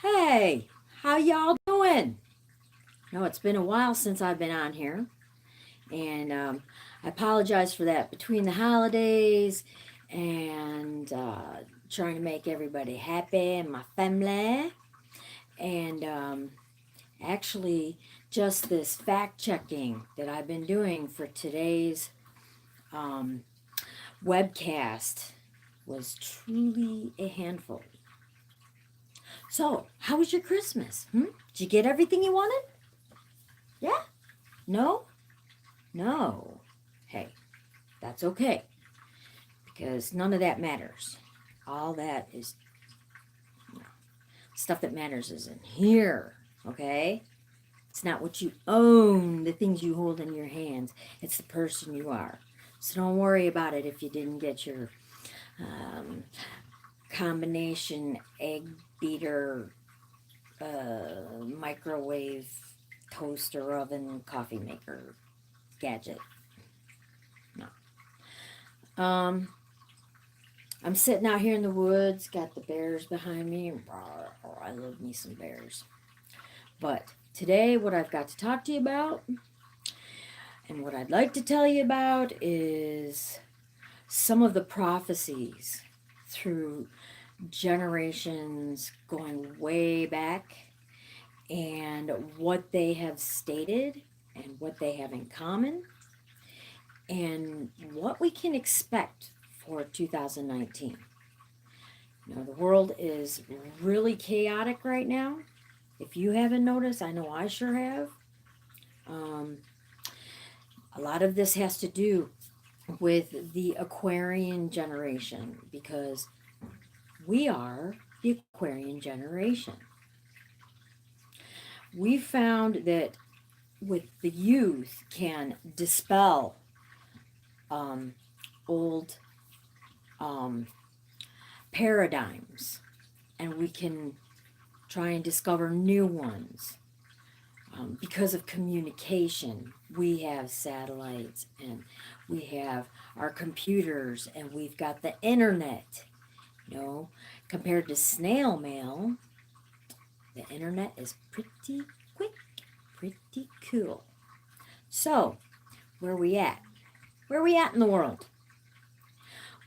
Hey, how y'all doing? It's been a while since I've been on here, and I apologize for that. Between the holidays and trying to make everybody happy and my family, and actually just this fact checking that I've been doing for today's um, webcast was truly a handful. So, how was your Christmas? Did you get everything you wanted? Yeah? No? No. Hey, that's okay because none of that matters. All that is you know, stuff that matters is in here, okay? It's not what you own, the things you hold in your hands. It's the person you are. So don't worry about it if you didn't get your um, combination egg beater, microwave, toaster, oven, coffee maker gadget. No. Um, I'm sitting out here in the woods, got the bears behind me. Oh, I love me some bears. But today, what I've got to talk to you about, and what I'd like to tell you about, is some of the prophecies through generations going way back, and what they have stated, and what they have in common, and what we can expect for 2019. The world is really chaotic right now. If you haven't noticed, I know I sure have. Um, a lot of this has to do with the Aquarian generation because we are the Aquarian generation. We found that with the youth can dispel um, old um, paradigms, and we can try and discover new ones. Because of communication, we have satellites and we have our computers and we've got the internet. You know, compared to snail mail, the internet is pretty quick, pretty cool. So, where are we at? Where are we at in the world?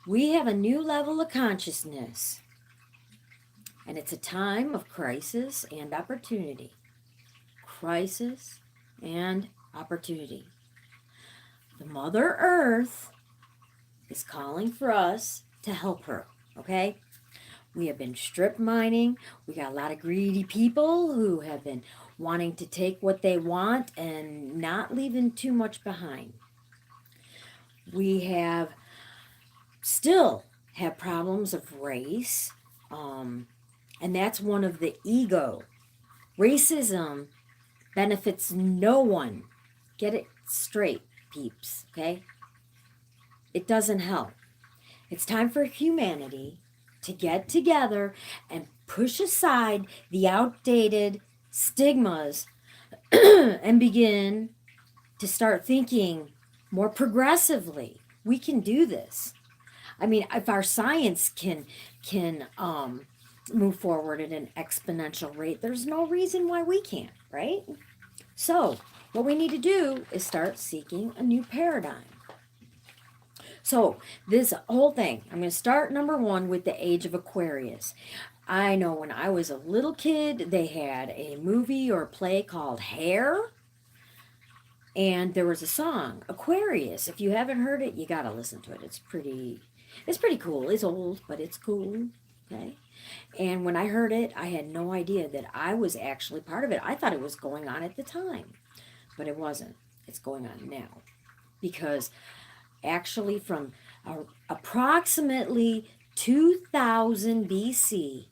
We have a new level of consciousness, and it's a time of crisis and opportunity. Crisis and opportunity. The Mother Earth is calling for us to help her, okay? We have been strip mining. We got a lot of greedy people who have been wanting to take what they want and not leaving too much behind. We have still have problems of race, and that's one of the ego. Racism benefits no one. Get it straight, peeps, okay? It doesn't help. It's time for humanity to get together and push aside the outdated stigmas and begin to start thinking more progressively. We can do this. I mean, if our science can move forward at an exponential rate, there's no reason why we can't, right? So, what we need to do is start seeking a new paradigm. So, this whole thing, I'm going to start number one with the age of Aquarius. I know when I was a little kid, they had a movie or play called Hair, and there was a song, Aquarius. If you haven't heard it, you got to listen to it. It's pretty cool. It's old, but it's cool. Okay. And when I heard it, I had no idea that I was actually part of it. I thought it was going on at the time, but it wasn't. It's going on now. Because actually, from approximately 2000 BC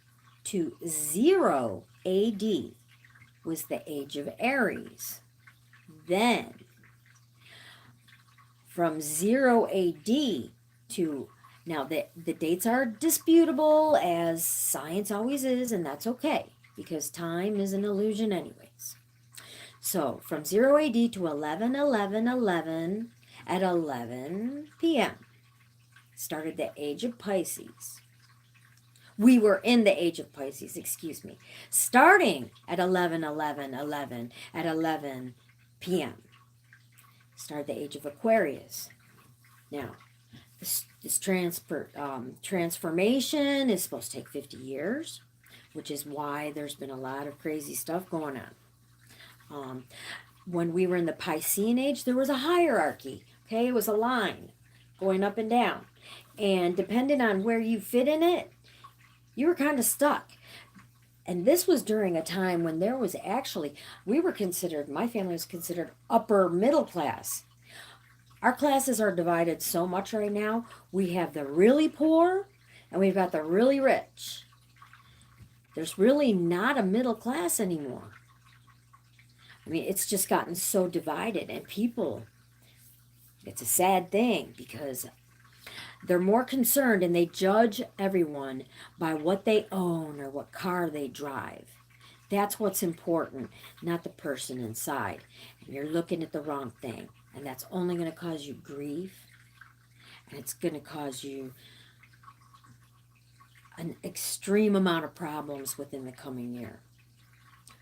to 0 AD was the age of Aries. Then, from 0 AD to now, the dates are disputable, as science always is, and that's okay, because time is an illusion anyways. So, from 0 AD to 11 at 11 p.m. started the age of Pisces, We were in the age of Pisces, excuse me, starting at 11 at 11 p.m. Started the age of Aquarius. Now, this transformation is supposed to take 50 years, which is why there's been a lot of crazy stuff going on. When we were in the Piscean age, there was a hierarchy. Okay, it was a line going up and down. And depending on where you fit in it, you were kind of stuck. And this was during a time when there was actually, my family was considered upper middle class. Our classes are divided so much right now. We have the really poor and we've got the really rich. There's really not a middle class anymore. I mean, it's just gotten so divided, and people, it's a sad thing because they're more concerned and they judge everyone by what they own or what car they drive. That's what's important, not the person inside. And you're looking at the wrong thing, and that's only going to cause you grief, and it's going to cause you an extreme amount of problems within the coming year.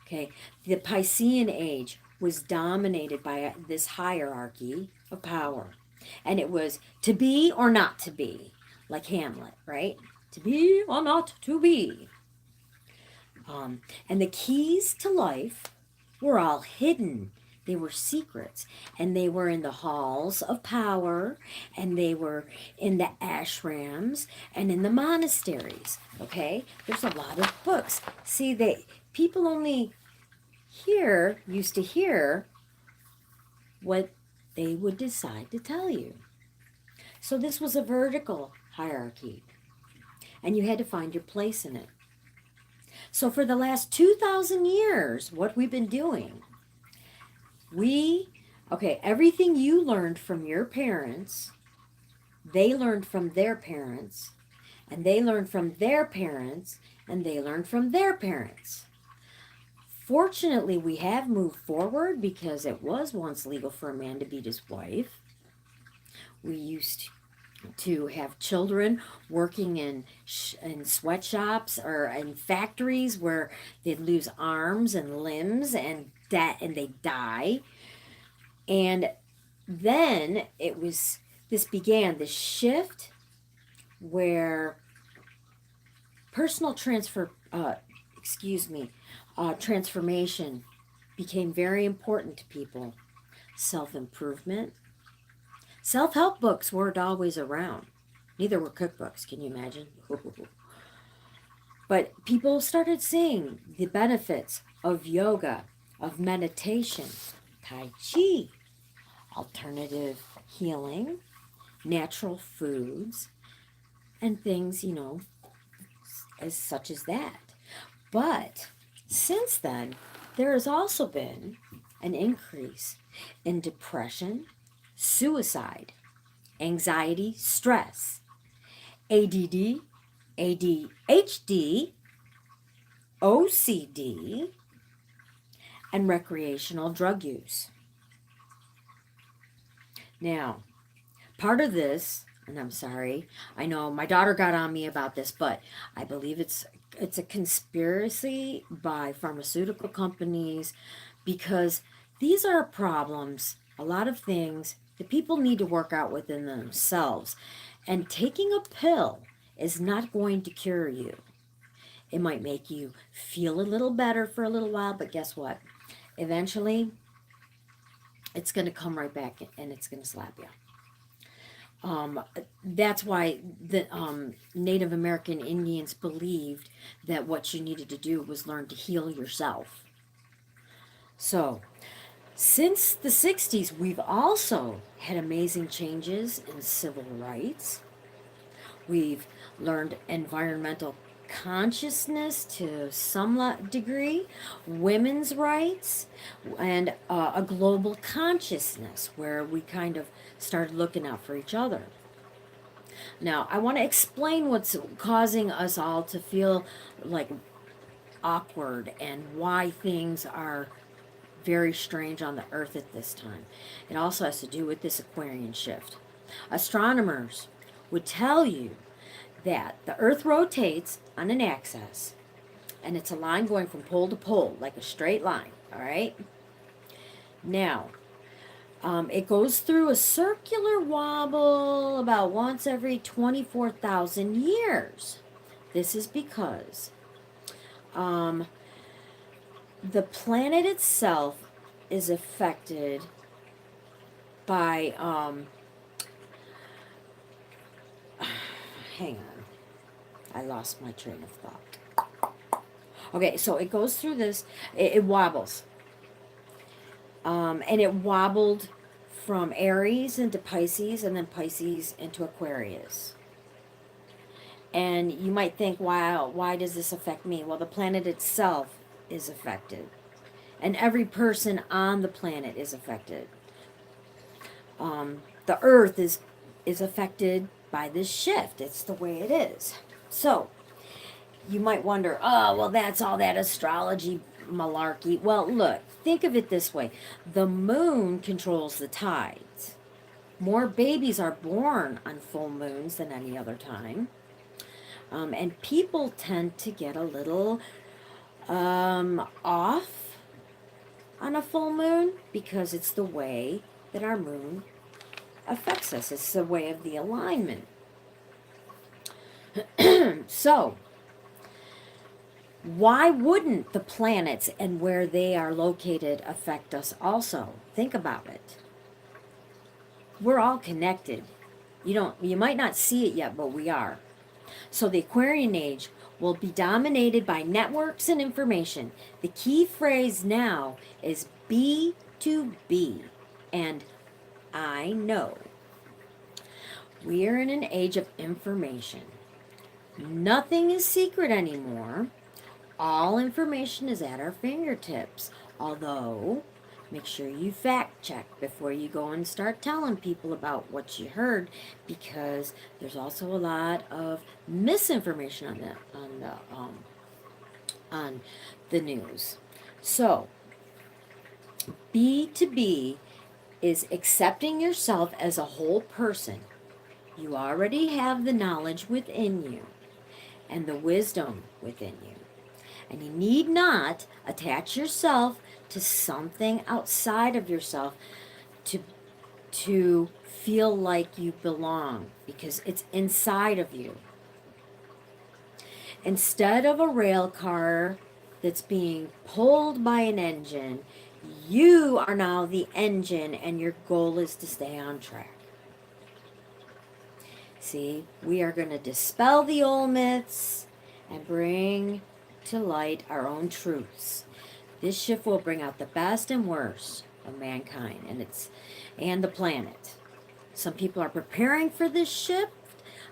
Okay, the Piscean age was dominated by this hierarchy of power. And it was to be or not to be, like Hamlet, right? To be or not to be. And the keys to life were all hidden. They were secrets. And they were in the halls of power. And they were in the ashrams and in the monasteries. Okay? There's a lot of books. See, people only used to hear what they would decide to tell you. So this was a vertical hierarchy, and you had to find your place in it. So for the last 2,000 years, what we've been doing, everything you learned from your parents, they learned from their parents, and they learned from their parents, and they learned from their parents. Fortunately, we have moved forward because it was once legal for a man to beat his wife. We used to have children working in sweatshops or in factories where they'd lose arms and limbs and they die. And then this began this shift where transformation became very important to people. Self-improvement. Self-help books weren't always around. Neither were cookbooks, can you imagine? But people started seeing the benefits of yoga, of meditation, Tai Chi, alternative healing, natural foods, and things, such as that. But since then, there has also been an increase in depression, suicide, anxiety, stress, ADD, ADHD, OCD, and recreational drug use. Now, part of this, and I'm sorry, I know my daughter got on me about this, but I believe it's a conspiracy by pharmaceutical companies because these are problems, a lot of things that people need to work out within themselves. And taking a pill is not going to cure you. It might make you feel a little better for a little while, but guess what? Eventually, it's going to come right back and it's going to slap you. That's why the Native American Indians believed that what you needed to do was learn to heal yourself. So, since the 60s, we've also had amazing changes in civil rights. We've learned environmental consciousness to some degree, women's rights, and a global consciousness where we kind of started looking out for each other. Now, I want to explain what's causing us all to feel like awkward and why things are very strange on the earth at this time. It also has to do with this Aquarian shift. Astronomers would tell you that the earth rotates on an axis, and it's a line going from pole to pole, like a straight line, all right? Now, it goes through a circular wobble about once every 24,000 years. This is because the planet itself is affected by, hang on, I lost my train of thought. Okay, so it goes through this, it wobbles. And it wobbled from Aries into Pisces, and then Pisces into Aquarius. And you might think, wow, why does this affect me? Well, the planet itself is affected. And every person on the planet is affected. The Earth is affected by this shift. It's the way it is. So, you might wonder, oh, well, that's all that astrology malarkey. Well, look, think of it this way. The moon controls the tides. More babies are born on full moons than any other time. And people tend to get a little off on a full moon because it's the way that our moon affects us. It's the way of the alignment. So, why wouldn't the planets and where they are located affect us also? Think about it. We're all connected. You might not see it yet, but we are. So the Aquarian age will be dominated by networks and information. The key phrase now is B2B, and I know. We are in an age of information. Nothing is secret anymore. All information is at our fingertips, although make sure you fact check before you go and start telling people about what you heard, because there's also a lot of misinformation on the news. So, B2B is accepting yourself as a whole person. You already have the knowledge within you and the wisdom within you. And you need not attach yourself to something outside of yourself to feel like you belong, because it's inside of you. Instead of a rail car that's being pulled by an engine, you are now the engine, and your goal is to stay on track. See, we are going to dispel the old myths and bring to light our own truths. This shift will bring out the best and worst of mankind and the planet. Some people are preparing for this shift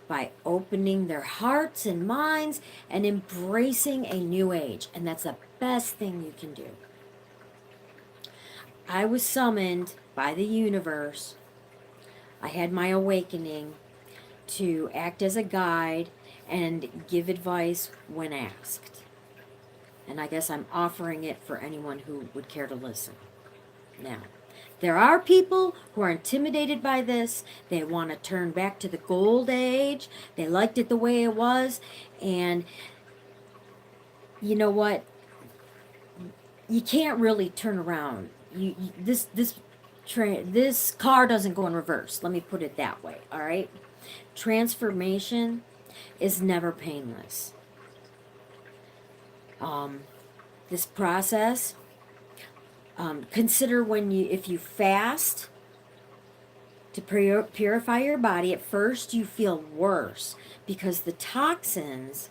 by opening their hearts and minds and embracing a new age, and that's the best thing you can do. I was summoned by the universe. I had my awakening to act as a guide and give advice when asked. And I guess I'm offering it for anyone who would care to listen. Now, there are people who are intimidated by this. They want to turn back to the gold age. They liked it the way it was. And you know what? You can't really turn around. This car doesn't go in reverse. Let me put it that way, all right? Transformation is never painless. This process, consider if you fast to purify your body, at first you feel worse because the toxins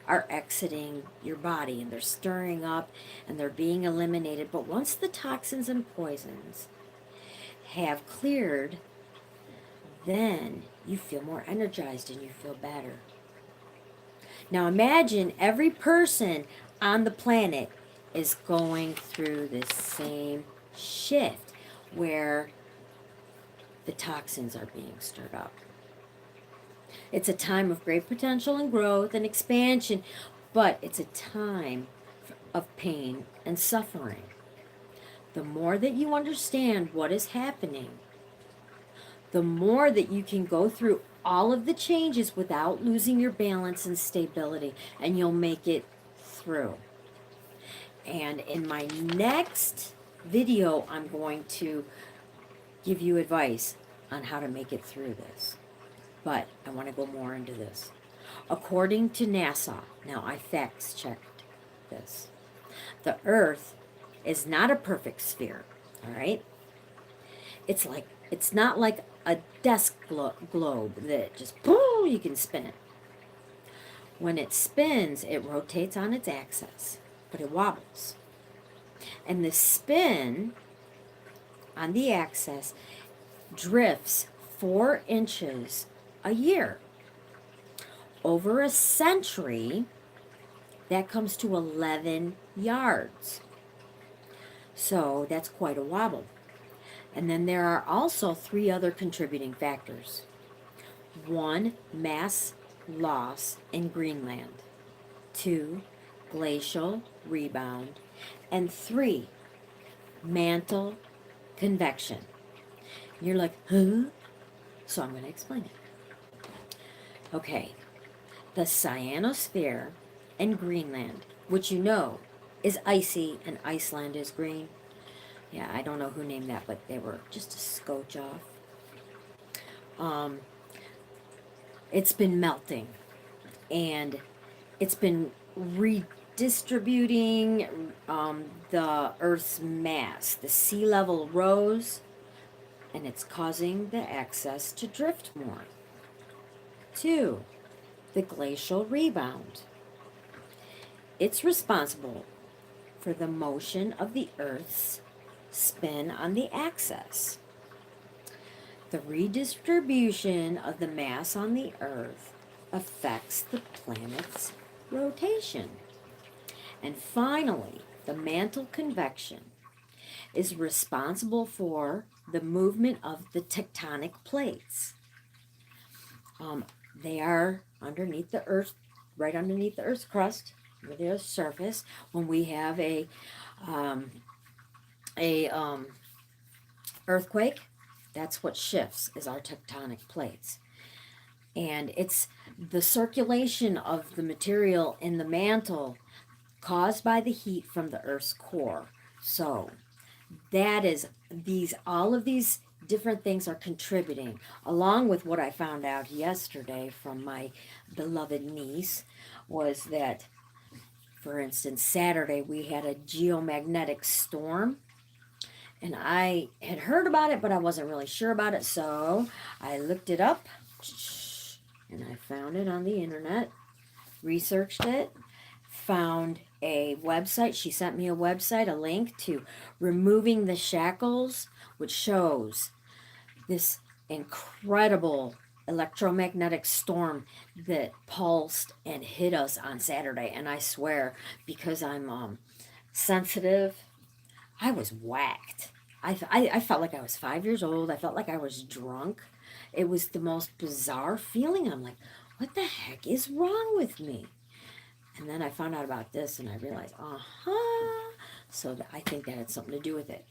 are exiting your body and they're stirring up and they're being eliminated. But once the toxins and poisons have cleared, then you feel more energized and you feel better. Now imagine every person on the planet is going through this same shift where the toxins are being stirred up. It's a time of great potential and growth and expansion, but it's a time of pain and suffering. The more that you understand what is happening, the more that you can go through all of the changes without losing your balance and stability, and you'll make it through. And in my next video, I'm going to give you advice on how to make it through this. But I want to go more into this. According to NASA, now I fact checked this, the Earth is not a perfect sphere, all right? It's not like a desk globe that just boom, you can spin it. When it spins, it rotates on its axis, but it wobbles. And the spin on the axis drifts 4 inches a year. Over a century, that comes to 11 yards. So that's quite a wobble. And then there are also 3 other contributing factors. 1, mass loss in Greenland. 2, glacial rebound. And 3, mantle convection. You're like, huh? So I'm going to explain it. Okay, the cyanosphere and Greenland, which you know is icy and Iceland is green. Yeah, I don't know who named that, but they were just a scotch off. It's been melting, and it's been redistributing the Earth's mass. The sea level rose, and it's causing the axis to drift more. 2, the glacial rebound. It's responsible for the motion of the Earth's spin on the axis. The redistribution of the mass on the Earth affects the planet's rotation. And finally, the mantle convection is responsible for the movement of the tectonic plates. They are underneath the Earth, right underneath the Earth's crust, under the Earth's surface. When we have a earthquake, that's what shifts, is our tectonic plates. And it's the circulation of the material in the mantle caused by the heat from the Earth's core. So that is all of these different things are contributing, along with what I found out yesterday from my beloved niece, was that, for instance, Saturday we had a geomagnetic storm. And I had heard about it, but I wasn't really sure about it, so I looked it up, and I found it on the internet, researched it, found a website. She sent me a website, a link to Removing the Shackles, which shows this incredible electromagnetic storm that pulsed and hit us on Saturday. And I swear, because I'm sensitive, I was whacked. I felt like I was 5 years old. I felt like I was drunk. It was the most bizarre feeling. I'm like, what the heck is wrong with me? And then I found out about this, and I realized, so I think that had something to do with it.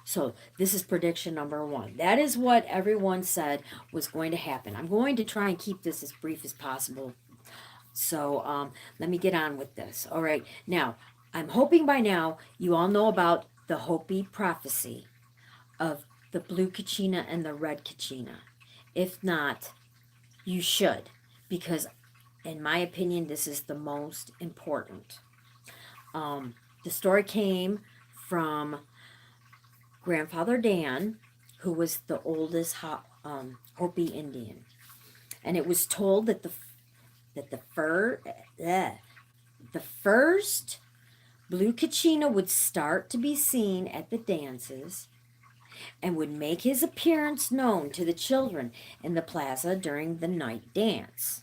So this is prediction number 1. That is what everyone said was going to happen. I'm going to try and keep this as brief as possible. So let me get on with this. All right. Now, I'm hoping by now you all know about the Hopi prophecy of the blue kachina and the red kachina. If not, you should, because in my opinion, this is the most important. The story came from Grandfather Dan, who was the oldest Hopi Indian, and it was told that the first blue kachina would start to be seen at the dances and would make his appearance known to the children in the plaza during the night dance.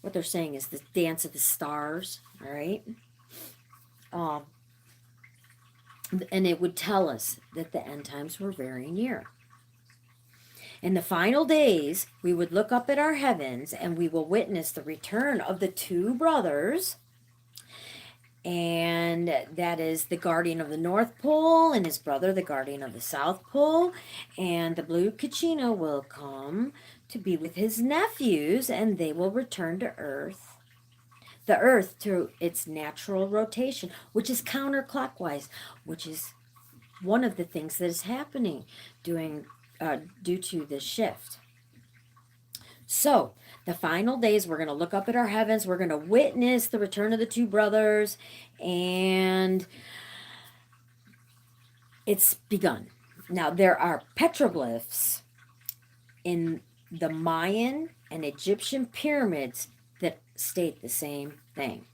What they're saying is the dance of the stars, all right? And it would tell us that the end times were very near. In the final days, we would look up at our heavens and we will witness the return of the 2 brothers. And that is the guardian of the North Pole and his brother, the guardian of the South Pole. And the blue kachina will come to be with his nephews, and they will return to Earth. The Earth to its natural rotation, which is counterclockwise, which is one of the things that is happening due to this shift. So, the final days, we're going to look up at our heavens. We're going to witness the return of the two brothers, and it's begun. Now, there are petroglyphs in the Mayan and Egyptian pyramids that state the same thing.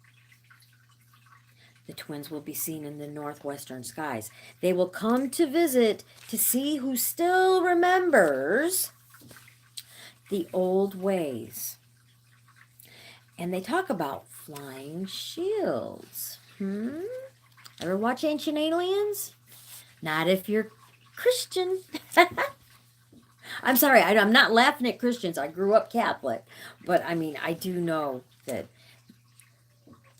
The twins will be seen in the northwestern skies. They will come to visit to see who still remembers the old ways. And they talk about flying shields. Ever watch Ancient Aliens? Not if you're Christian. I'm sorry, I'm not laughing at Christians. I grew up Catholic. But I mean, I do know that,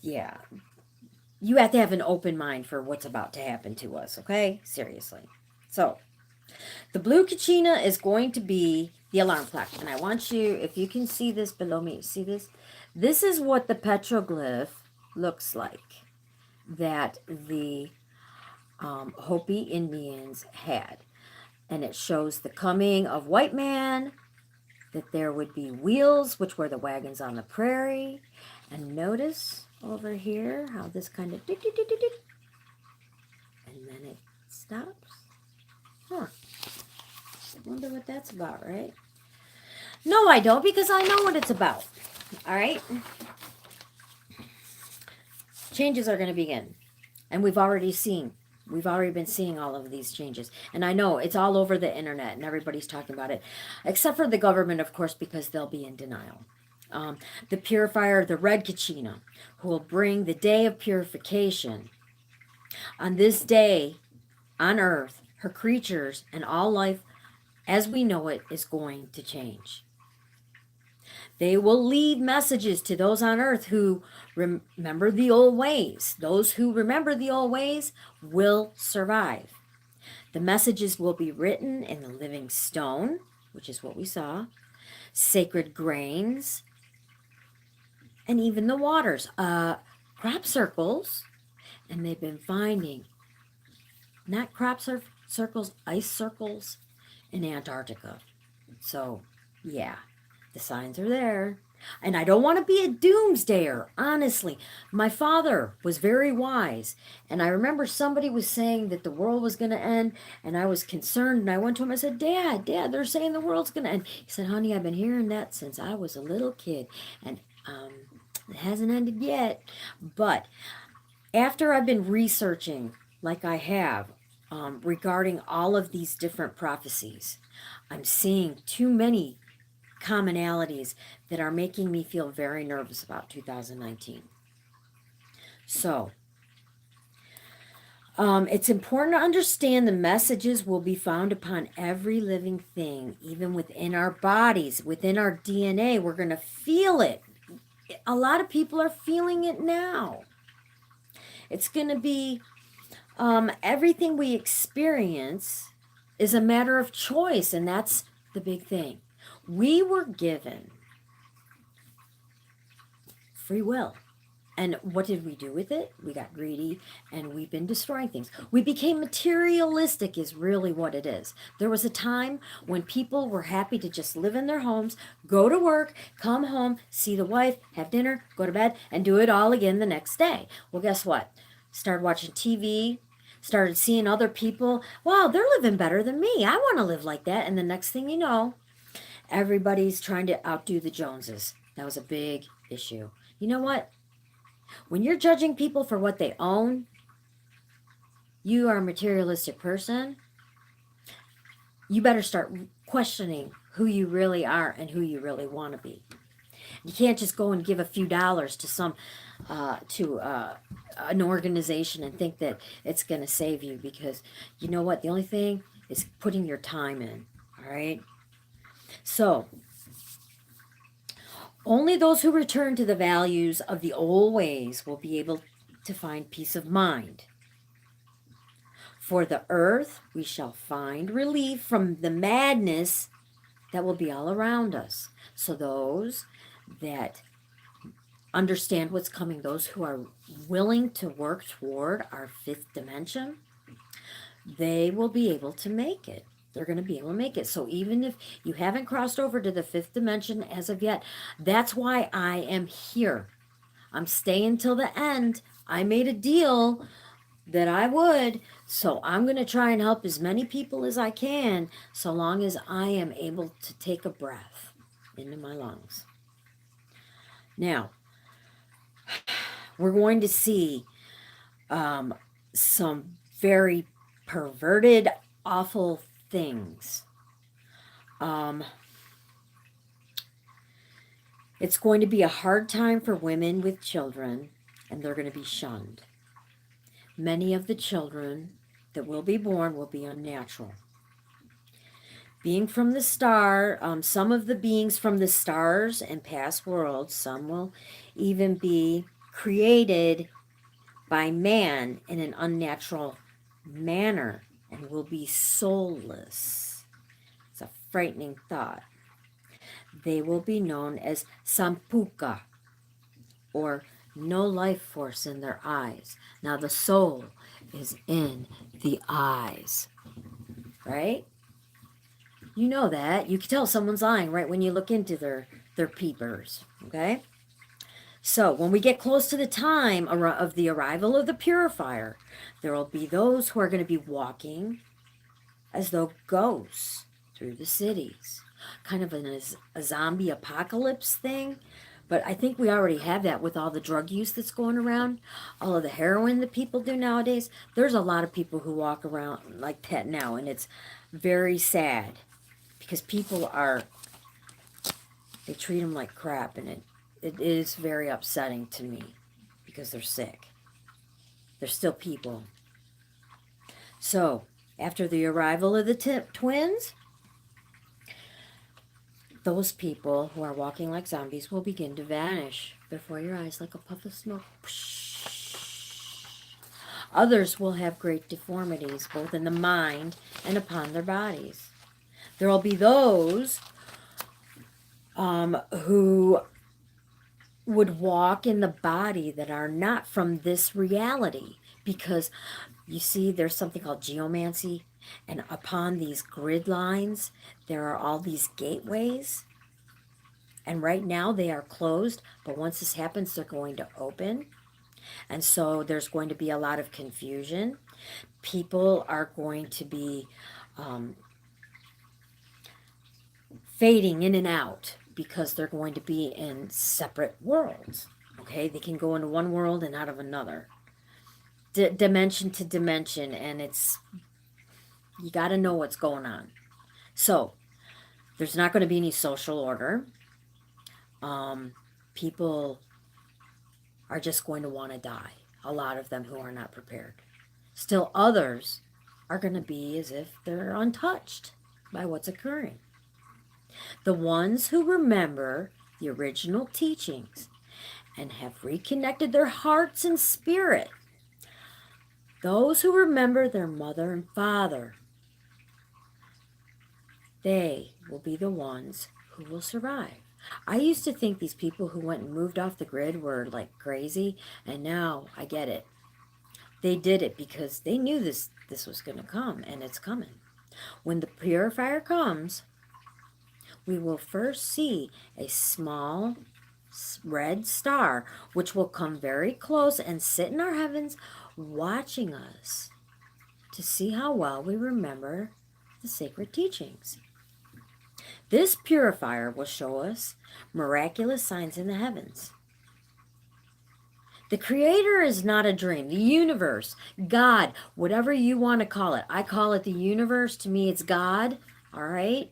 yeah, you have to have an open mind for what's about to happen to us, okay? Seriously. So, the blue kachina is going to be the alarm clock. And I want you, if you can see this below me, see this? This is what the petroglyph looks like that the Hopi Indians had. And it shows the coming of white man, that there would be wheels, which were the wagons on the prairie. And notice over here how this kind of and then it stops. Huh. Wonder what that's about, right? No, I don't, because I know what it's about. All right? Changes are going to begin. And we've already been seeing all of these changes. And I know it's all over the internet and everybody's talking about it. Except for the government, of course, because they'll be in denial. The purifier, the red kachina, who will bring the day of purification. On this day, on earth, her creatures and all life as we know it is going to change. They will leave messages to those on earth who remember the old ways. Those who remember the old ways will survive. The messages will be written in the living stone, which is what we saw, sacred grains, and even the waters. Crop circles, and they've been finding not crop circles, ice circles in Antarctica. So, yeah, the signs are there. And I don't want to be a doomsdayer, honestly. My father was very wise. And I remember somebody was saying that the world was going to end. And I was concerned. And I went to him and said, Dad, they're saying the world's going to end. He said, honey, I've been hearing that since I was a little kid. And it hasn't ended yet. But after I've been researching, like I have, regarding all of these different prophecies, I'm seeing too many commonalities that are making me feel very nervous about 2019. So, it's important to understand the messages will be found upon every living thing, even within our bodies, within our DNA. We're going to feel it. A lot of people are feeling it now. It's going to be everything we experience is a matter of choice, and that's the big thing. We were given free will. And what did we do with it? We got greedy and we've been destroying things. We became materialistic is really what it is. There was a time when people were happy to just live in their homes, go to work, come home, see the wife, have dinner, go to bed, and do it all again the next day. Well, guess what? Started watching TV, started seeing other people. Wow, they're living better than me. I want to live like that. And the next thing you know, everybody's trying to outdo the Joneses. That was a big issue. You know what? When you're judging people for what they own, you are a materialistic person. You better start questioning who you really are and who you really want to be. You can't just go and give a few dollars to an organization and think that it's going to save you, because you know what? The only thing is putting your time in. All right. So, only those who return to the values of the old ways will be able to find peace of mind. For the earth, we shall find relief from the madness that will be all around us. So those that understand what's coming, those who are willing to work toward our fifth dimension, they will be able to make it. They're going to be able to make it. So even if you haven't crossed over to the fifth dimension as of yet, that's why I am here. I'm staying till the end. I made a deal that I would. So I'm going to try and help as many people as I can, so long as I am able to take a breath into my lungs. Now, we're going to see some very perverted, awful things. It's going to be a hard time for women with children, and they're going to be shunned. Many of the children that will be born will be unnatural. Being from the star, some of the beings from the stars and past worlds, some will even be created by man in an unnatural manner and will be soulless. It's a frightening thought. They will be known as Sampuka, or no life force in their eyes. Now the soul is in the eyes, right? You know that. You can tell someone's lying right when you look into their peepers, okay? So when we get close to the time of the arrival of the purifier, there will be those who are going to be walking as though ghosts through the cities. Kind of a zombie apocalypse thing. But I think we already have that with all the drug use that's going around. All of the heroin that people do nowadays. There's a lot of people who walk around like that now. And it's very sad. Because people they treat them like crap. And it is very upsetting to me. Because they're sick. They're still people. So, after the arrival of the twins, those people who are walking like zombies will begin to vanish before your eyes like a puff of smoke. Others will have great deformities, both in the mind and upon their bodies. There will be those who would walk in the body that are not from this reality. Because, you see, there's something called geomancy. And upon these grid lines, there are all these gateways. And right now they are closed. But once this happens, they're going to open. And so there's going to be a lot of confusion. People are going to be fading in and out because they're going to be in separate worlds. Okay, they can go into one world and out of another. Dimension to dimension, and you got to know what's going on. So, there's not going to be any social order. People are just going to want to die. A lot of them who are not prepared. Still others are going to be as if they're untouched by what's occurring. The ones who remember the original teachings and have reconnected their hearts and spirit, those who remember their mother and father, they will be the ones who will survive. I used to think these people who went and moved off the grid were like crazy, and now I get it. They did it because they knew this was going to come, and it's coming. When the purifier comes, we will first see a small red star, which will come very close and sit in our heavens, watching us to see how well we remember the sacred teachings. This purifier will show us miraculous signs in the heavens. The Creator is not a dream. The universe, God, whatever you want to call it. I call it the universe. To me, it's God. All right?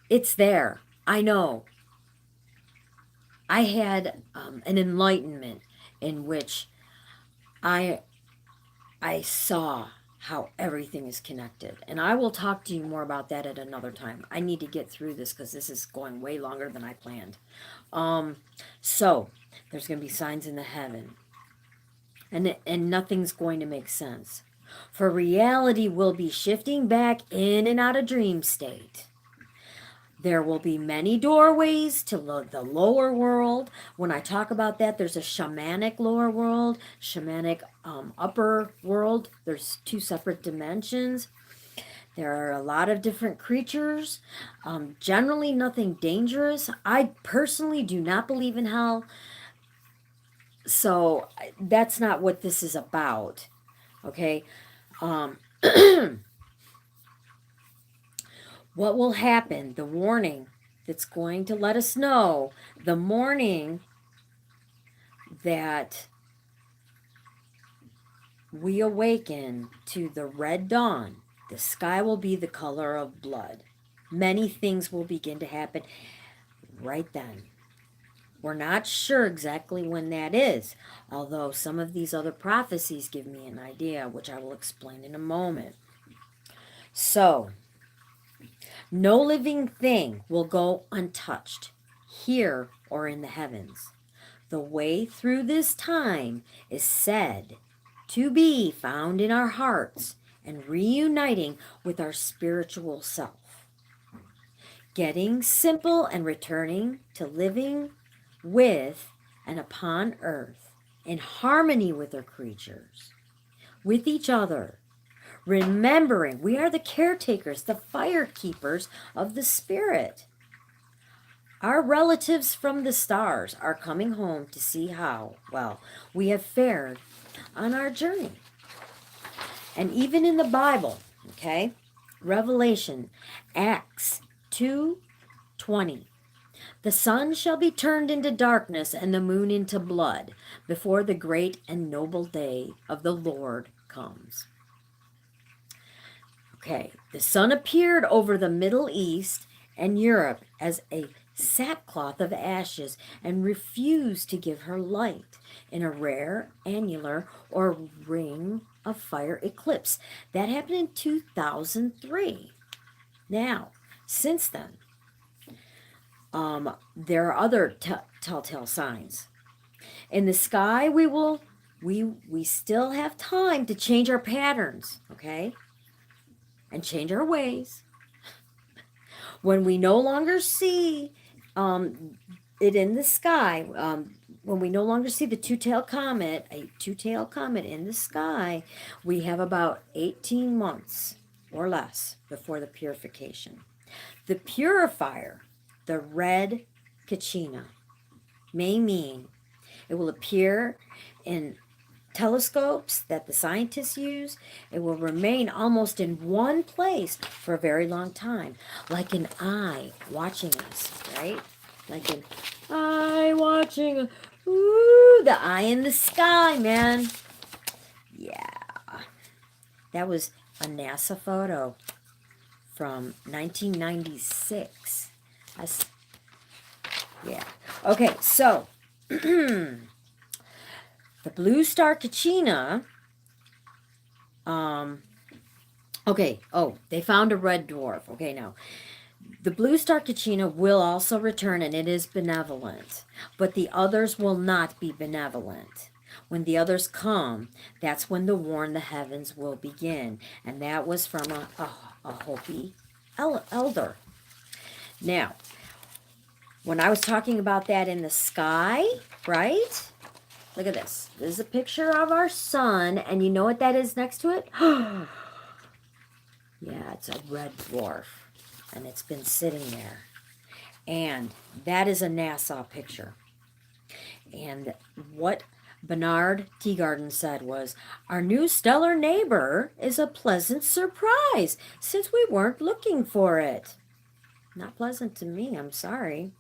It's there. I know. I had an enlightenment in which I saw how everything is connected. And I will talk to you more about that at another time. I need to get through this because this is going way longer than I planned. So, there's going to be signs in the heaven. And nothing's going to make sense. For reality will be shifting back in and out of dream state. There will be many doorways to the lower world. When I talk about that, there's a shamanic lower world, shamanic upper world. There's two separate dimensions. There are a lot of different creatures. Generally, nothing dangerous. I personally do not believe in hell. So that's not what this is about. Okay. What will happen, the warning that's going to let us know the morning that we awaken to the red dawn, the sky will be the color of blood. Many things will begin to happen right then. We're not sure exactly when that is, although some of these other prophecies give me an idea, which I will explain in a moment. So, no living thing will go untouched, here or in the heavens. The way through this time is said to be found in our hearts and reuniting with our spiritual self. Getting simple and returning to living with and upon earth in harmony with our creatures, with each other, remembering we are the caretakers, the fire keepers of the spirit. Our relatives from the stars are coming home to see how well we have fared on our journey. And even in the Bible, okay, Revelation, Acts 2:20. The sun shall be turned into darkness and the moon into blood before the great and noble day of the Lord comes. Okay, the sun appeared over the Middle East and Europe as a sackcloth of ashes and refused to give her light in a rare annular or ring of fire eclipse. That happened in 2003. Now, since then, there are other telltale signs. In the sky, we still have time to change our patterns, okay? And change our ways. When we no longer see it in the sky, when we no longer see the two-tailed comet, a two-tailed comet in the sky, we have about 18 months or less before the purification. The purifier, the red kachina, may mean it will appear in telescopes that the scientists use. It will remain almost in one place for a very long time, like an eye watching us, right? Like an eye watching, ooh, the eye in the sky, man. Yeah, that was a NASA photo from 1996. Yeah. Okay, so the blue star Kachina, they found a red dwarf. Okay, now, the blue star Kachina will also return, and it is benevolent, but the others will not be benevolent. When the others come, that's when the war in the heavens will begin, and that was from a Hopi elder. Now, when I was talking about that in the sky, right? Look at this. This is a picture of our sun, and you know what that is next to it? Yeah, it's a red dwarf, and it's been sitting there. And that is a NASA picture. And what Bernard Teagarden said was, our new stellar neighbor is a pleasant surprise, since we weren't looking for it. Not pleasant to me, I'm sorry.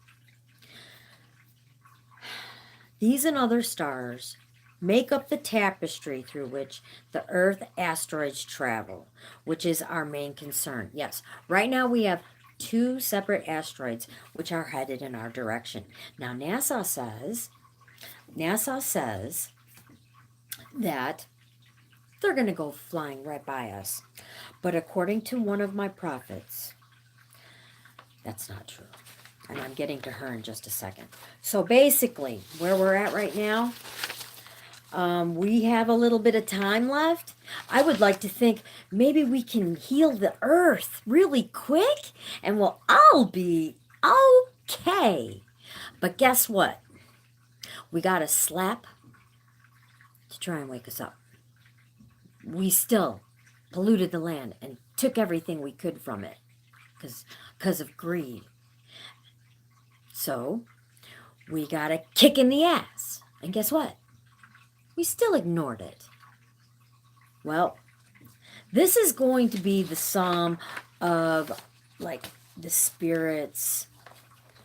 These and other stars make up the tapestry through which the Earth asteroids travel, which is our main concern. Yes, right now we have 2 separate asteroids which are headed in our direction. Now NASA says that they're going to go flying right by us. But according to one of my prophets, that's not true. And I'm getting to her in just a second. So basically, where we're at right now, We have a little bit of time left. I would like to think maybe we can heal the earth really quick and we'll all be okay. But guess what? We got a slap to try and wake us up. We still polluted the land and took everything we could from it because of greed. So we got a kick in the ass. And guess what? We still ignored it. Well, this is going to be the psalm of like the spirits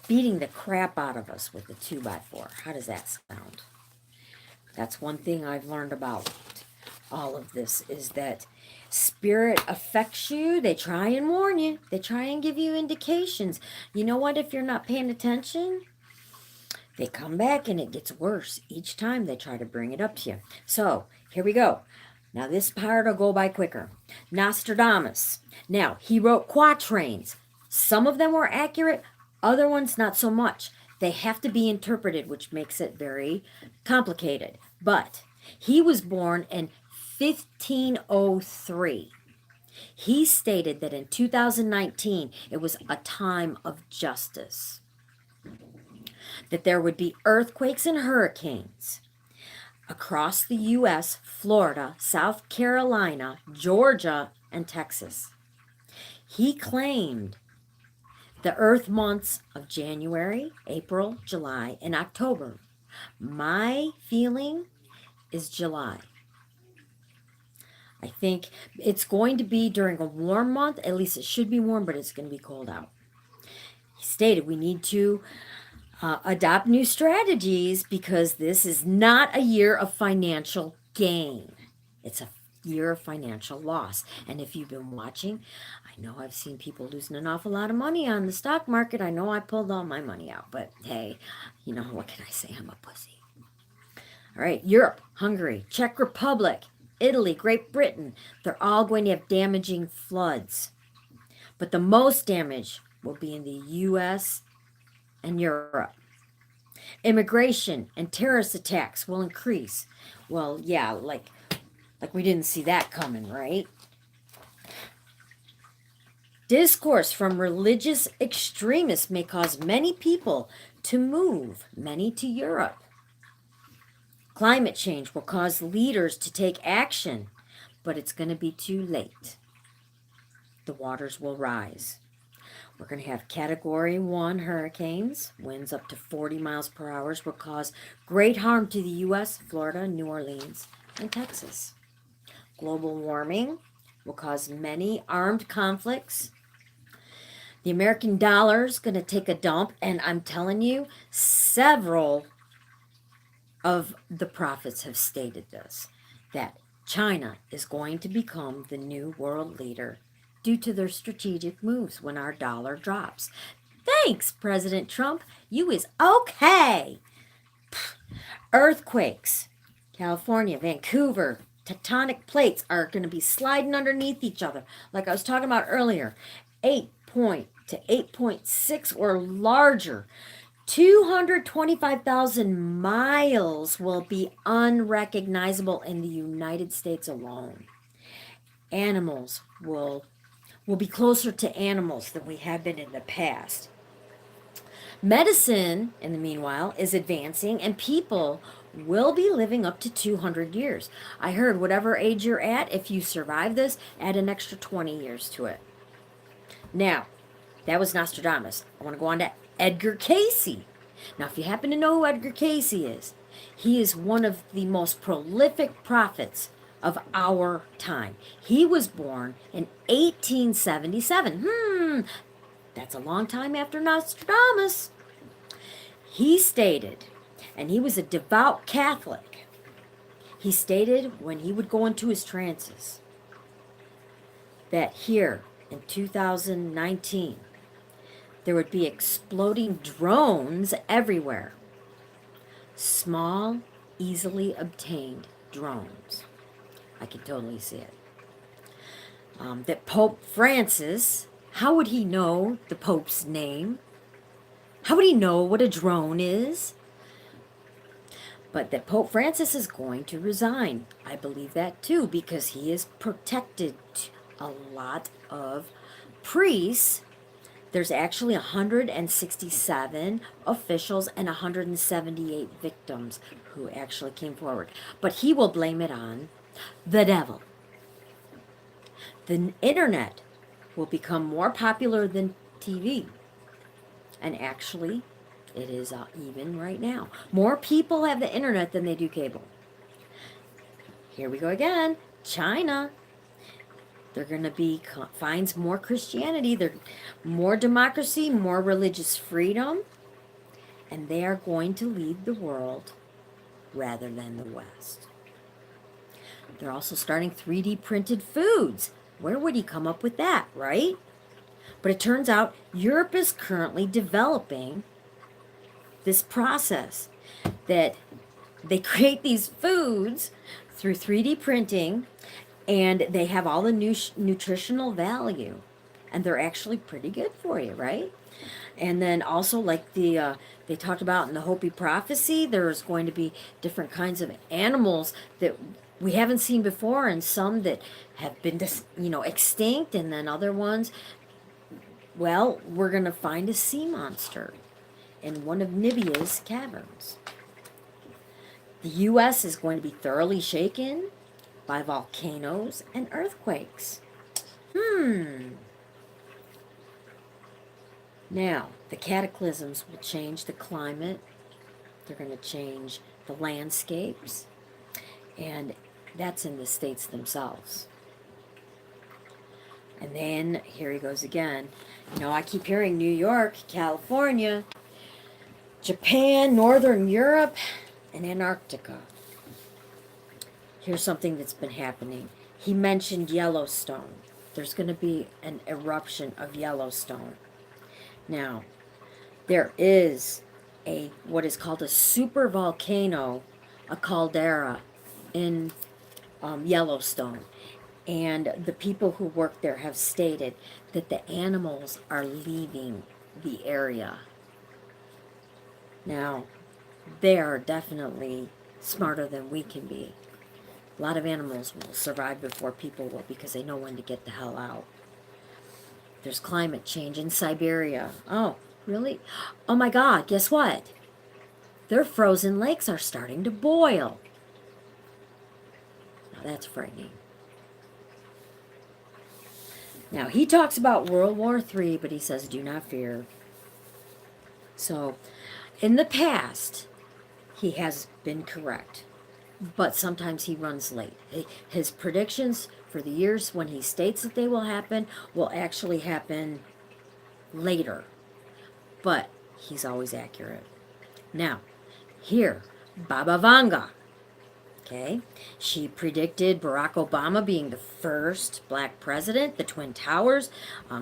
beating the crap out of us with the 2x4. How does that sound? That's one thing I've learned about all of this is that spirit affects you. They try and warn you. They try and give you indications. You know what? If you're not paying attention, they come back and it gets worse each time they try to bring it up to you. So here we go. Now this part will go by quicker. Nostradamus. Now he wrote quatrains. Some of them were accurate, other ones not so much. They have to be interpreted, which makes it very complicated. But he was born in 1503. He stated that in 2019 it was a time of justice, that there would be earthquakes and hurricanes across the U.S., Florida, South Carolina, Georgia, and Texas. He claimed the earth months of January, April, July, and October. My feeling is July. I think it's going to be during a warm month. At least it should be warm, but it's going to be cold out. He stated we need to adopt new strategies because this is not a year of financial gain. It's a year of financial loss. And if you've been watching, I know I've seen people losing an awful lot of money on the stock market. I know I pulled all my money out, but hey, you know, what can I say? I'm a pussy. All right, Europe, Hungary, Czech Republic, Italy, Great Britain, they're all going to have damaging floods. But the most damage will be in the U.S. and Europe. Immigration and terrorist attacks will increase. Well, yeah, like we didn't see that coming, right? Discourse from religious extremists may cause many people to move, many to Europe. Climate change will cause leaders to take action, but it's going to be too late. The waters will rise. We're going to have Category 1 hurricanes. Winds up to 40 miles per hour will cause great harm to the U.S., Florida, New Orleans, and Texas. Global warming will cause many armed conflicts. The American dollar is going to take a dump, and I'm telling you, several of the prophets have stated this, that China is going to become the new world leader due to their strategic moves when our dollar drops. Thanks, President Trump. You is okay. Earthquakes. California, Vancouver, tectonic plates are going to be sliding underneath each other. Like I was talking about earlier, 8 to 8.6 or larger. 225,000 miles will be unrecognizable in the United States alone. Animals will be closer to animals than we have been in the past. Medicine, in the meanwhile, is advancing and people will be living up to 200 years. I heard whatever age you're at, if you survive this, add an extra 20 years to it. Now, that was Nostradamus. I want to go on to Edgar Cayce. Now, if you happen to know who Edgar Cayce is, he is one of the most prolific prophets of our time. He was born in 1877. That's a long time after Nostradamus. He stated, and he was a devout Catholic, he stated when he would go into his trances that here in 2019, there would be exploding drones everywhere. Small, easily obtained drones. I could totally see it. That Pope Francis, how would he know the Pope's name? How would he know what a drone is? But that Pope Francis is going to resign. I believe that too, because he has protected a lot of priests. There's actually 167 officials and 178 victims who actually came forward. But he will blame it on the devil. The internet will become more popular than TV. And actually, it is even right now. More people have the internet than they do cable. Here we go again. China. They're going to be finds more Christianity. They're more democracy, more religious freedom. And they are going to lead the world rather than the West. They're also starting 3D printed foods. Where would he come up with that, right? But it turns out Europe is currently developing this process that they create these foods through 3D printing, and they have all the nutritional value, and they're actually pretty good for you, right? And then also, like they talked about in the Hopi prophecy, there's going to be different kinds of animals that we haven't seen before, and some that have been extinct, and then other ones. Well, we're going to find a sea monster in one of Nibia's caverns. The U.S. is going to be thoroughly shaken by volcanoes and earthquakes. Now, the cataclysms will change the climate. They're going to change the landscapes. And that's in the states themselves. And then, here he goes again. I keep hearing New York, California, Japan, Northern Europe, and Antarctica. Here's something that's been happening. He mentioned Yellowstone. There's going to be an eruption of Yellowstone. Now, there is what is called a super volcano, a caldera in Yellowstone. And the people who work there have stated that the animals are leaving the area. Now, they are definitely smarter than we can be. A lot of animals will survive before people will because they know when to get the hell out. There's climate change in Siberia. Oh, really? Oh my God, guess what? Their frozen lakes are starting to boil. Now that's frightening. Now, he talks about World War III, but he says, do not fear. So, in the past, he has been correct. But sometimes he runs late. His predictions for the years when he states that they will actually happen later. But he's always accurate. Now, here, Baba Vanga. Okay, she predicted Barack Obama being the first black president, the Twin Towers,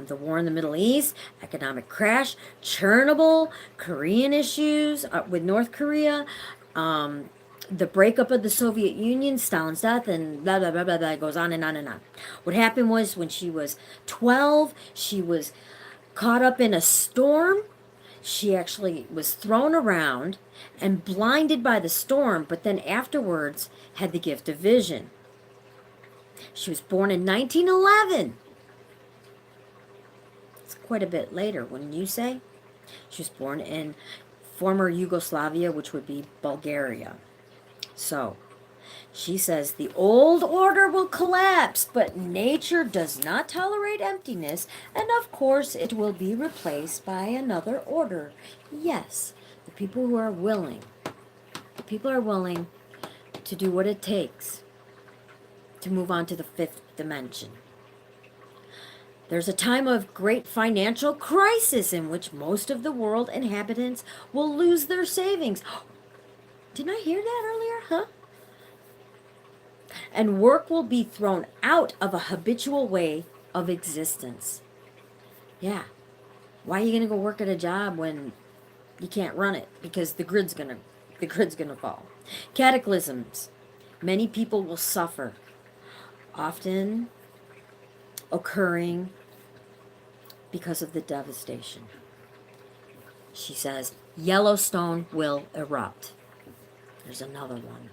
the war in the Middle East, economic crash, Chernobyl, Korean issues with North Korea, the breakup of the Soviet Union, Stalin's death, and blah, blah, blah, blah, blah. It goes on and on and on. What happened was when she was 12, she was caught up in a storm. She actually was thrown around and blinded by the storm, but then afterwards had the gift of vision. She was born in 1911. It's quite a bit later, wouldn't you say? She was born in former Yugoslavia, which would be Bulgaria. So, she says the old order will collapse, but nature does not tolerate emptiness, and of course it will be replaced by another order. Yes, the people are willing to do what it takes to move on to the fifth dimension. There's a time of great financial crisis in which most of the world inhabitants will lose their savings. Didn't I hear that earlier, huh? And work will be thrown out of a habitual way of existence. Yeah. Why are you going to go work at a job when you can't run it? Because the grid's going to fall. Cataclysms. Many people will suffer. Often occurring because of the devastation. She says, Yellowstone will erupt. There's another one.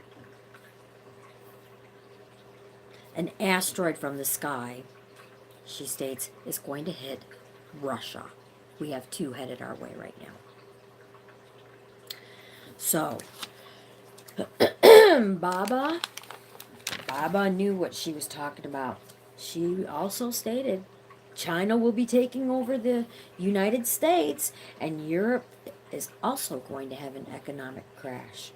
An asteroid from the sky, she states, is going to hit Russia. We have two headed our way right now. So, Baba knew what she was talking about. She also stated China will be taking over the United States, and Europe is also going to have an economic crash.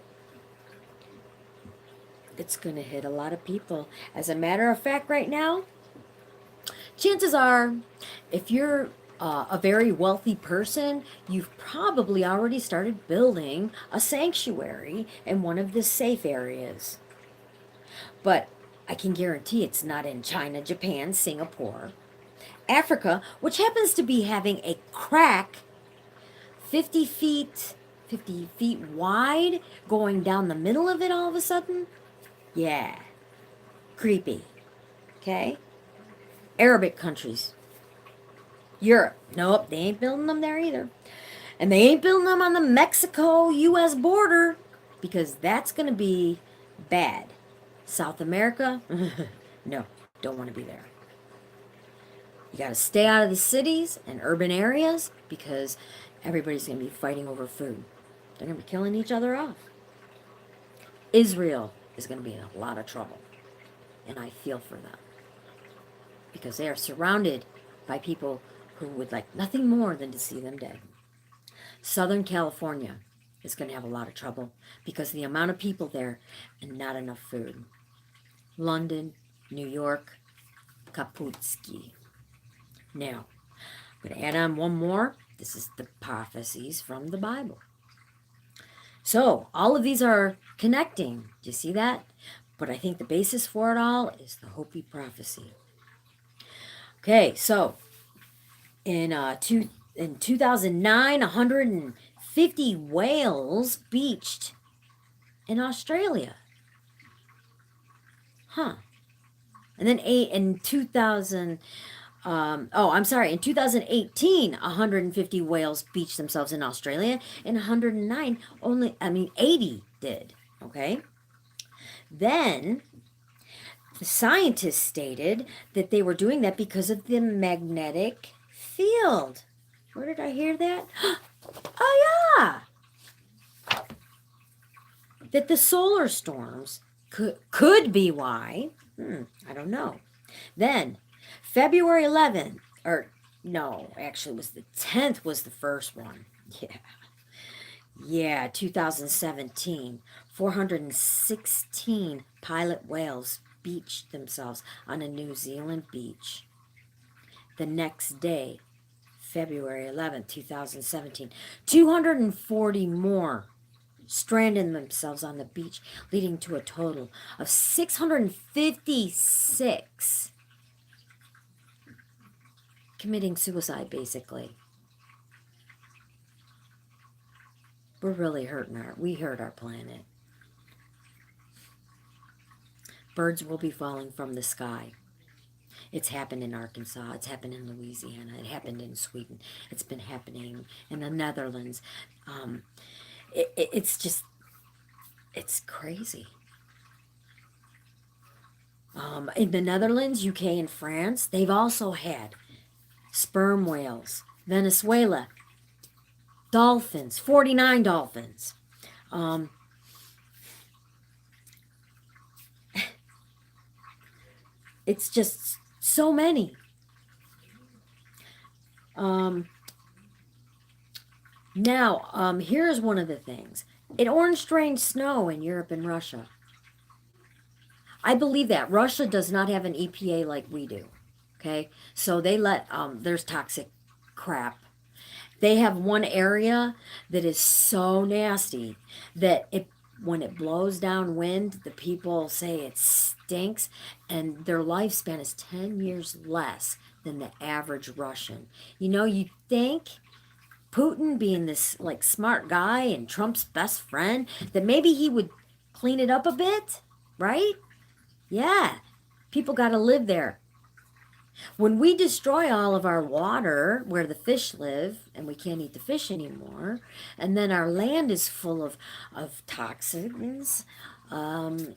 It's going to hit a lot of people. As a matter of fact, right now, chances are, if you're a very wealthy person, you've probably already started building a sanctuary in one of the safe areas. But I can guarantee it's not in China, Japan, Singapore, Africa, which happens to be having a crack 50 feet wide going down the middle of it all of a sudden. Yeah, creepy. Okay? Arabic countries. Europe. Nope, they ain't building them there either. And they ain't building them on the Mexico-U.S. border because that's going to be bad. South America? No, don't want to be there. You got to stay out of the cities and urban areas because everybody's going to be fighting over food. They're going to be killing each other off. Israel is going to be in a lot of trouble. And I feel for them. Because they are surrounded by people who would like nothing more than to see them dead. Southern California is going to have a lot of trouble because the amount of people there and not enough food. London, New York, Kaputski. Now, I'm going to add on one more. This is the prophecies from the Bible. So, all of these are connecting. Do you see that? But I think the basis for it all is the Hopi prophecy. Okay, so in 2009, 150 whales beached in Australia. Huh. And then in 2018, 150 whales beached themselves in Australia, and 109 80 did. Okay. Then the scientists stated that they were doing that because of the magnetic field. Where did I hear that? Oh, yeah. That the solar storms could be why. I don't know. Then, February 11th, or no, actually it was the 10th was the first one. Yeah, 2017. 416 pilot whales beached themselves on a New Zealand beach. The next day, February 11th, 2017, 240 more stranded themselves on the beach, leading to a total of 656 committing suicide, basically. We're really we hurt our planet. Birds will be falling from the sky. It's happened in Arkansas. It's happened in Louisiana. It happened in Sweden. It's been happening in the Netherlands. It's crazy. In the Netherlands, UK, and France, they've also had sperm whales. Venezuela, dolphins, 49 dolphins. It's just so many. Now, here's one of the things. It orange drained snow in Europe and Russia. I believe that. Russia does not have an EPA like we do. Okay? So they let, there's toxic crap. They have one area that is so nasty that when it blows down wind, the people say it stinks, and their lifespan is 10 years less than the average Russian. You know, you think Putin being this like smart guy and Trump's best friend, that maybe he would clean it up a bit, right? Yeah, people got to live there. When we destroy all of our water where the fish live and we can't eat the fish anymore, and then our land is full of toxins, um,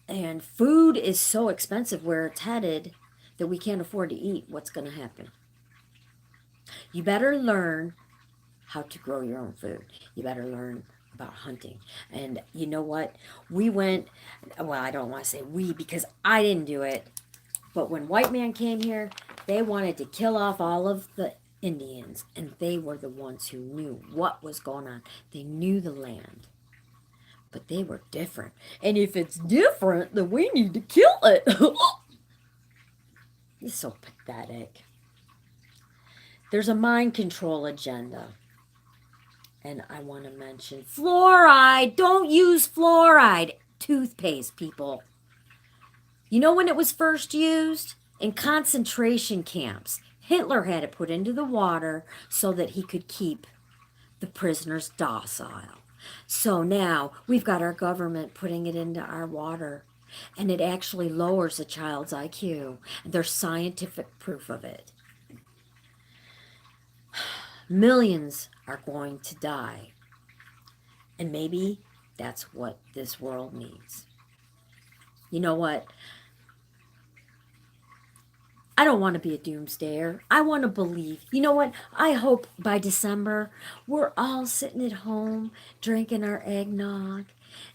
and food is so expensive where it's headed that we can't afford to eat, what's going to happen? You better learn how to grow your own food. You better learn about hunting. And you know what? We went, well, I don't want to say we because I didn't do it, but when white man came here, they wanted to kill off all of the Indians, and they were the ones who knew what was going on. They knew the land, but they were different. And if it's different, then we need to kill it. It's so pathetic. There's a mind control agenda. And I want to mention fluoride. Don't use fluoride. Toothpaste, people. You know when it was first used? In concentration camps. Hitler had it put into the water so that he could keep the prisoners docile. So now we've got our government putting it into our water. And it actually lowers a child's IQ. There's scientific proof of it. Millions are going to die. And maybe that's what this world needs. You know what? I don't want to be a doomsdayer. I want to believe. You know what? I hope by December we're all sitting at home drinking our eggnog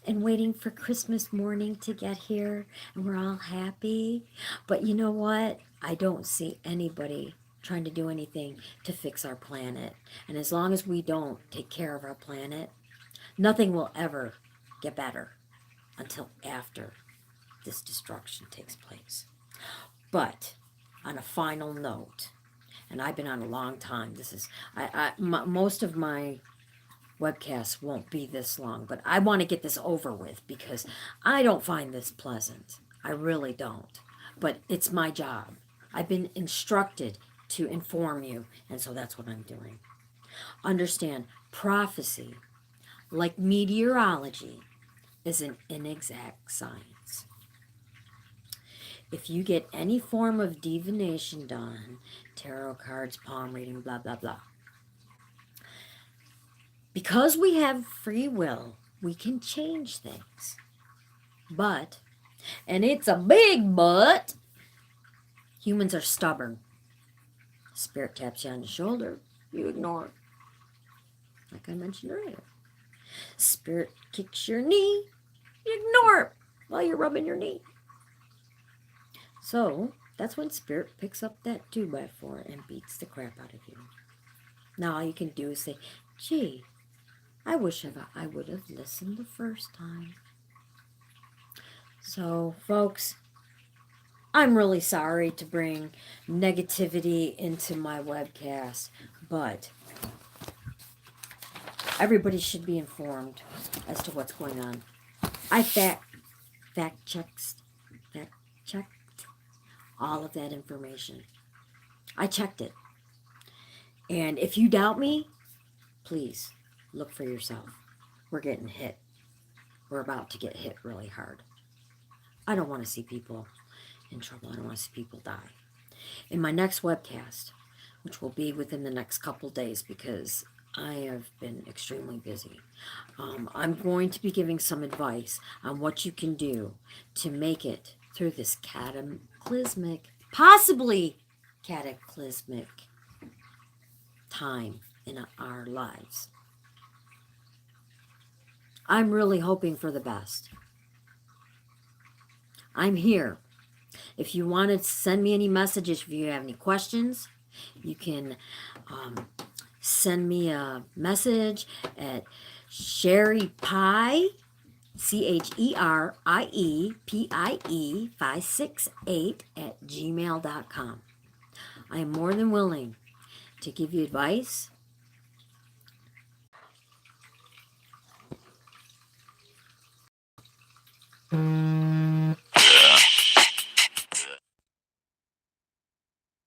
and waiting for Christmas morning to get here and we're all happy. But you know what? I don't see anybody trying to do anything to fix our planet. And as long as we don't take care of our planet, nothing will ever get better until after this destruction takes place. But on a final note, and I've been on a long time, most of my webcasts won't be this long, but I want to get this over with because I don't find this pleasant. I really don't. But it's my job. I've been instructed to inform you, and so that's what I'm doing. Understand, prophecy, like meteorology, is an inexact science. If you get any form of divination done, tarot cards, palm reading, blah, blah, blah, because we have free will, we can change things. But, and it's a big but, humans are stubborn. Spirit taps you on the shoulder, you ignore it. Like I mentioned earlier. Spirit kicks your knee, you ignore it while you're rubbing your knee. So that's when Spirit picks up that 2x4 and beats the crap out of you. Now all you can do is say, gee, I wish I would have listened the first time. So, folks, I'm really sorry to bring negativity into my webcast, but everybody should be informed as to what's going on. I fact checked all of that information. I checked it. And if you doubt me, please look for yourself. We're getting hit. We're about to get hit really hard. I don't want to see people in trouble. I don't want to see people die. In my next webcast, which will be within the next couple days because I have been extremely busy, I'm going to be giving some advice on what you can do to make it through this possibly cataclysmic time in our lives. I'm really hoping for the best. I'm here. If you want to send me any messages, if you have any questions, you can send me a message at Sherry Pie, CheriePie 568 at gmail.com. I am more than willing to give you advice.